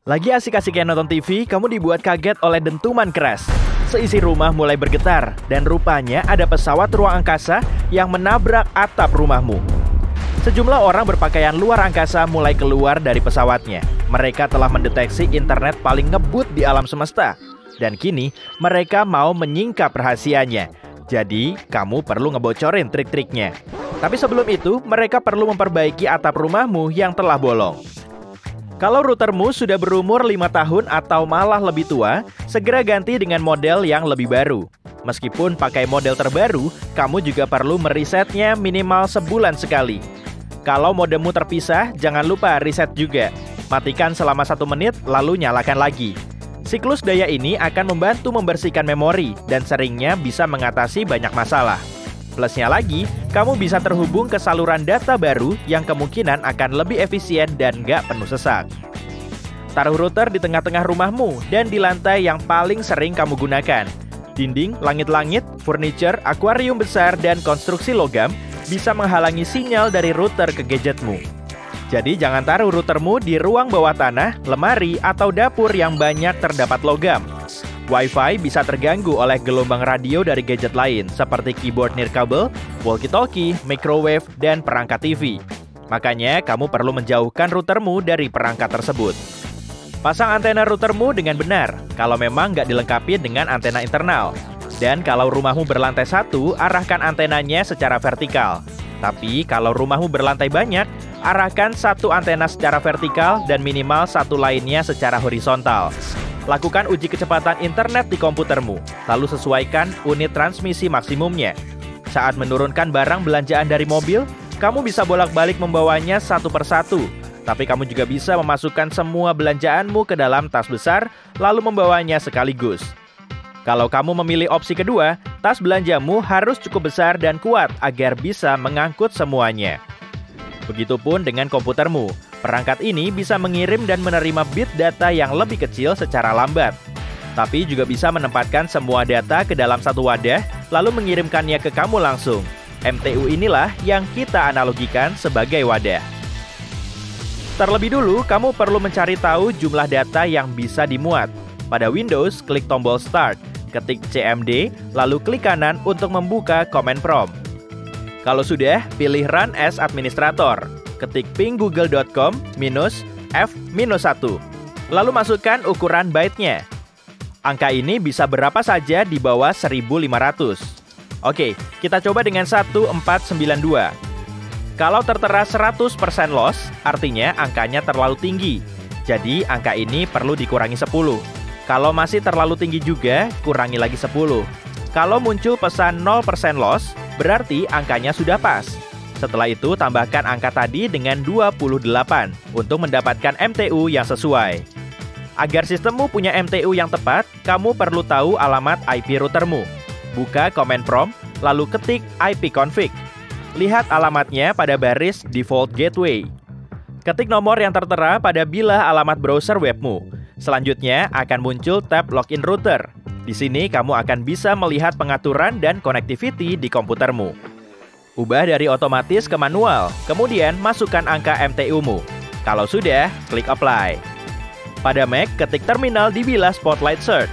Lagi asik-asiknya nonton TV, kamu dibuat kaget oleh dentuman keras. Seisi rumah mulai bergetar, dan rupanya ada pesawat ruang angkasa yang menabrak atap rumahmu. Sejumlah orang berpakaian luar angkasa mulai keluar dari pesawatnya. Mereka telah mendeteksi internet paling ngebut di alam semesta. Dan kini, mereka mau menyingkap rahasianya. Jadi, kamu perlu ngebocorin trik-triknya. Tapi sebelum itu, mereka perlu memperbaiki atap rumahmu yang telah bolong. Kalau routermu sudah berumur 5 tahun atau malah lebih tua, segera ganti dengan model yang lebih baru. Meskipun pakai model terbaru, kamu juga perlu meresetnya minimal sebulan sekali. Kalau modemmu terpisah, jangan lupa reset juga. Matikan selama 1 menit, lalu nyalakan lagi. Siklus daya ini akan membantu membersihkan memori dan seringnya bisa mengatasi banyak masalah. Plusnya lagi, kamu bisa terhubung ke saluran data baru yang kemungkinan akan lebih efisien dan nggak penuh sesak. Taruh router di tengah-tengah rumahmu dan di lantai yang paling sering kamu gunakan. Dinding, langit-langit, furniture, akuarium besar, dan konstruksi logam bisa menghalangi sinyal dari router ke gadgetmu. Jadi jangan taruh routermu di ruang bawah tanah, lemari, atau dapur yang banyak terdapat logam. Wi-Fi bisa terganggu oleh gelombang radio dari gadget lain seperti keyboard nirkabel, walkie-talkie, microwave, dan perangkat TV. Makanya kamu perlu menjauhkan routermu dari perangkat tersebut. Pasang antena routermu dengan benar kalau memang nggak dilengkapi dengan antena internal. Dan kalau rumahmu berlantai 1, arahkan antenanya secara vertikal. Tapi kalau rumahmu berlantai banyak, arahkan 1 antena secara vertikal dan minimal 1 lainnya secara horizontal. Lakukan uji kecepatan internet di komputermu, lalu sesuaikan unit transmisi maksimumnya. Saat menurunkan barang belanjaan dari mobil, kamu bisa bolak-balik membawanya satu persatu. Tapi kamu juga bisa memasukkan semua belanjaanmu ke dalam tas besar, lalu membawanya sekaligus. Kalau kamu memilih opsi kedua, tas belanjamu harus cukup besar dan kuat agar bisa mengangkut semuanya. Begitupun dengan komputermu. Perangkat ini bisa mengirim dan menerima bit data yang lebih kecil secara lambat. Tapi juga bisa menempatkan semua data ke dalam satu wadah, lalu mengirimkannya ke kamu langsung. MTU inilah yang kita analogikan sebagai wadah. Terlebih dulu, kamu perlu mencari tahu jumlah data yang bisa dimuat. Pada Windows, klik tombol Start, ketik CMD, lalu klik kanan untuk membuka command prompt. Kalau sudah, pilih Run as Administrator. Ketik ping google.com -f-1. Lalu masukkan ukuran byte-nya. Angka ini bisa berapa saja di bawah 1500. Oke, kita coba dengan 1492. Kalau tertera 100% loss, artinya angkanya terlalu tinggi. Jadi angka ini perlu dikurangi 10. Kalau masih terlalu tinggi juga, kurangi lagi 10. Kalau muncul pesan 0% loss, berarti angkanya sudah pas. Setelah itu, tambahkan angka tadi dengan 28 untuk mendapatkan MTU yang sesuai. Agar sistemmu punya MTU yang tepat, kamu perlu tahu alamat IP routermu. Buka command prompt, lalu ketik ipconfig. Lihat alamatnya pada baris default gateway. Ketik nomor yang tertera pada bilah alamat browser webmu. Selanjutnya akan muncul tab login router. Di sini kamu akan bisa melihat pengaturan dan connectivity di komputermu. Ubah dari otomatis ke manual, kemudian masukkan angka MTU-mu. Kalau sudah, klik Apply. Pada Mac, ketik terminal di bilah Spotlight Search.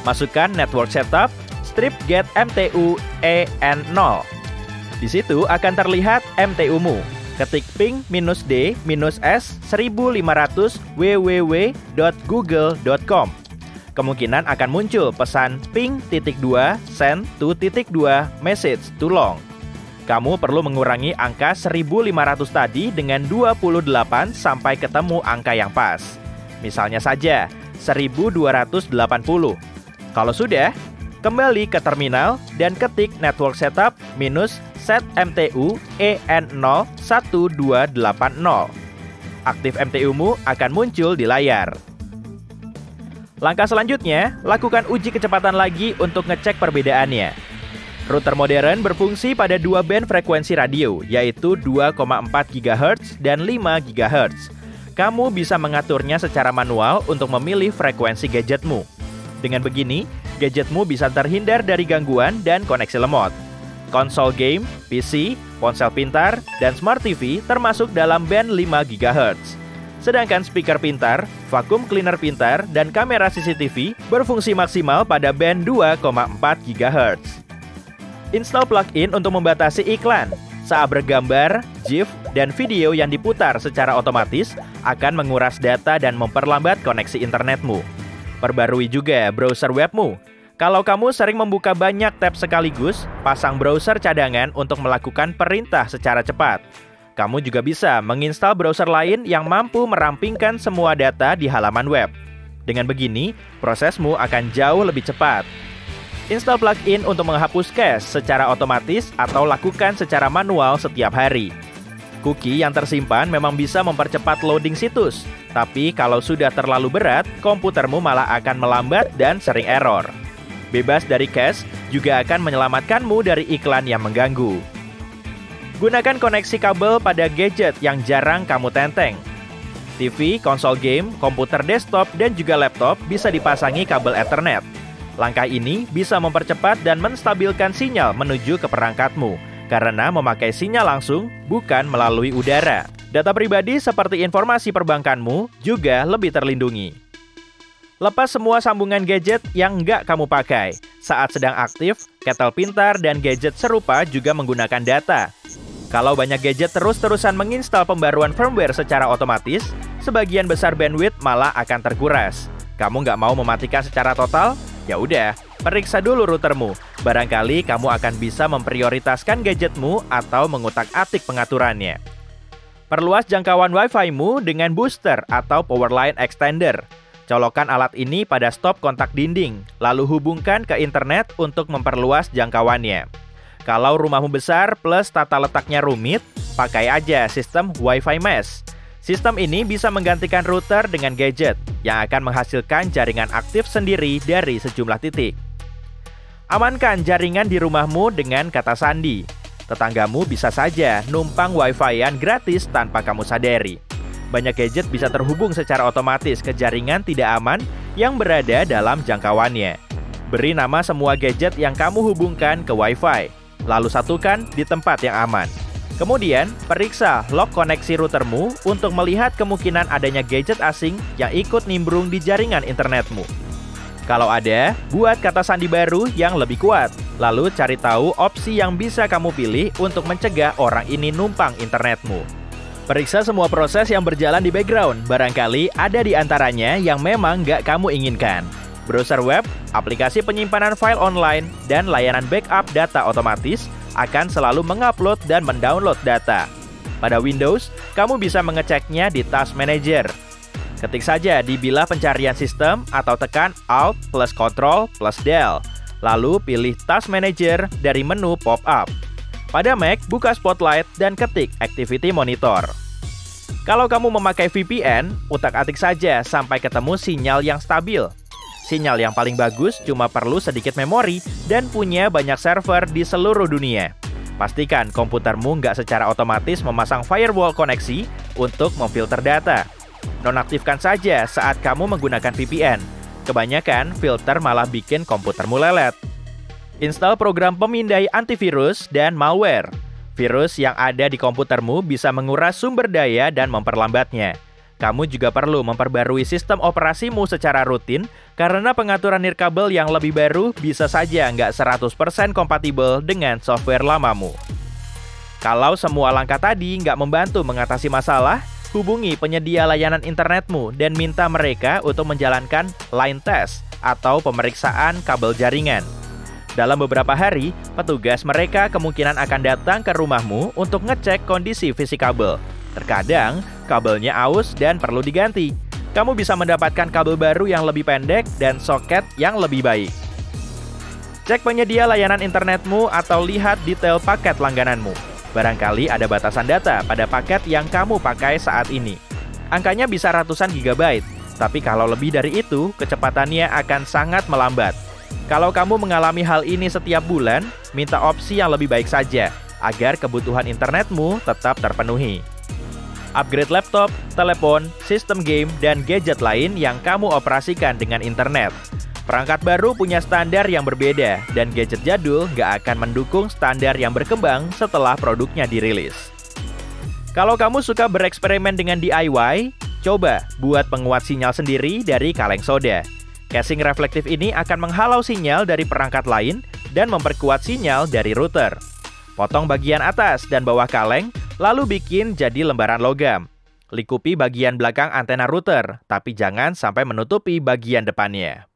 Masukkan Network Setup, strip get MTU EN0. Di situ akan terlihat MTU-mu. Ketik ping -d -s 1500 www.google.com. Kemungkinan akan muncul pesan ping.2 send to .2 message too long. Kamu perlu mengurangi angka 1500 tadi dengan 28 sampai ketemu angka yang pas. Misalnya saja, 1280. Kalau sudah, kembali ke terminal dan ketik network setup -set MTU EN0 1280. Aktif MTU-mu akan muncul di layar. Langkah selanjutnya, lakukan uji kecepatan lagi untuk ngecek perbedaannya. Router modern berfungsi pada 2 band frekuensi radio, yaitu 2,4 GHz dan 5 GHz. Kamu bisa mengaturnya secara manual untuk memilih frekuensi gadgetmu. Dengan begini, gadgetmu bisa terhindar dari gangguan dan koneksi lemot. Konsol game, PC, ponsel pintar, dan smart TV termasuk dalam band 5 GHz. Sedangkan speaker pintar, vacuum cleaner pintar, dan kamera CCTV berfungsi maksimal pada band 2,4 GHz. Install plugin untuk membatasi iklan. Saat bergambar, GIF, dan video yang diputar secara otomatis akan menguras data dan memperlambat koneksi internetmu. Perbarui juga browser webmu. Kalau kamu sering membuka banyak tab sekaligus, pasang browser cadangan untuk melakukan perintah secara cepat. Kamu juga bisa menginstal browser lain yang mampu merampingkan semua data di halaman web. Dengan begini, prosesmu akan jauh lebih cepat. Install plugin untuk menghapus cache secara otomatis atau lakukan secara manual setiap hari. Cookie yang tersimpan memang bisa mempercepat loading situs, tapi kalau sudah terlalu berat, komputermu malah akan melambat dan sering error. Bebas dari cache juga akan menyelamatkanmu dari iklan yang mengganggu. Gunakan koneksi kabel pada gadget yang jarang kamu tenteng. TV, konsol game, komputer desktop, dan juga laptop bisa dipasangi kabel Ethernet. Langkah ini bisa mempercepat dan menstabilkan sinyal menuju ke perangkatmu, karena memakai sinyal langsung, bukan melalui udara. Data pribadi seperti informasi perbankanmu juga lebih terlindungi. Lepas semua sambungan gadget yang nggak kamu pakai. Saat sedang aktif, ketel pintar dan gadget serupa juga menggunakan data. Kalau banyak gadget terus-terusan menginstal pembaruan firmware secara otomatis, sebagian besar bandwidth malah akan terkuras. Kamu nggak mau mematikan secara total? Ya udah, periksa dulu routermu. Barangkali kamu akan bisa memprioritaskan gadgetmu atau mengutak-atik pengaturannya. Perluas jangkauan Wi-Fi-mu dengan booster atau power line extender. Colokan alat ini pada stop kontak dinding, lalu hubungkan ke internet untuk memperluas jangkauannya. Kalau rumahmu besar plus tata letaknya rumit, pakai aja sistem Wi-Fi Mesh. Sistem ini bisa menggantikan router dengan gadget yang akan menghasilkan jaringan aktif sendiri dari sejumlah titik. Amankan jaringan di rumahmu dengan kata sandi. Tetanggamu bisa saja numpang Wi-Fi-an gratis tanpa kamu sadari. Banyak gadget bisa terhubung secara otomatis ke jaringan tidak aman yang berada dalam jangkauannya. Beri nama semua gadget yang kamu hubungkan ke Wi-Fi, lalu satukan di tempat yang aman. Kemudian, periksa log koneksi routermu untuk melihat kemungkinan adanya gadget asing yang ikut nimbrung di jaringan internetmu. Kalau ada, buat kata sandi baru yang lebih kuat. Lalu cari tahu opsi yang bisa kamu pilih untuk mencegah orang ini numpang internetmu. Periksa semua proses yang berjalan di background, barangkali ada di antaranya yang memang nggak kamu inginkan. Browser web, aplikasi penyimpanan file online, dan layanan backup data otomatis akan selalu mengupload dan mendownload data. Pada Windows, kamu bisa mengeceknya di Task Manager. Ketik saja di bilah pencarian sistem atau tekan Alt plus Ctrl plus Del. Lalu pilih Task Manager dari menu pop-up. Pada Mac, buka Spotlight dan ketik Activity Monitor. Kalau kamu memakai VPN, utak-atik saja sampai ketemu sinyal yang stabil. Sinyal yang paling bagus cuma perlu sedikit memori dan punya banyak server di seluruh dunia. Pastikan komputermu nggak secara otomatis memasang firewall koneksi untuk memfilter data. Nonaktifkan saja saat kamu menggunakan VPN. Kebanyakan filter malah bikin komputermu lelet. Install program pemindai antivirus dan malware. Virus yang ada di komputermu bisa menguras sumber daya dan memperlambatnya. Kamu juga perlu memperbarui sistem operasimu secara rutin karena pengaturan nirkabel yang lebih baru bisa saja nggak 100% kompatibel dengan software lamamu. Kalau semua langkah tadi nggak membantu mengatasi masalah, hubungi penyedia layanan internetmu dan minta mereka untuk menjalankan line test atau pemeriksaan kabel jaringan. Dalam beberapa hari, petugas mereka kemungkinan akan datang ke rumahmu untuk ngecek kondisi fisik kabel. Terkadang, kabelnya aus dan perlu diganti. Kamu bisa mendapatkan kabel baru yang lebih pendek dan soket yang lebih baik. Cek penyedia layanan internetmu atau lihat detail paket langgananmu. Barangkali ada batasan data pada paket yang kamu pakai saat ini. Angkanya bisa ratusan gigabyte, tapi kalau lebih dari itu, kecepatannya akan sangat melambat. Kalau kamu mengalami hal ini setiap bulan, minta opsi yang lebih baik saja, agar kebutuhan internetmu tetap terpenuhi. Upgrade laptop, telepon, sistem game, dan gadget lain yang kamu operasikan dengan internet. Perangkat baru punya standar yang berbeda, dan gadget jadul nggak akan mendukung standar yang berkembang setelah produknya dirilis. Kalau kamu suka bereksperimen dengan DIY, Coba buat penguat sinyal sendiri dari kaleng soda. Casing reflektif ini akan menghalau sinyal dari perangkat lain dan memperkuat sinyal dari router. Potong bagian atas dan bawah kaleng, lalu bikin jadi lembaran logam. Likupi bagian belakang antena router, tapi jangan sampai menutupi bagian depannya.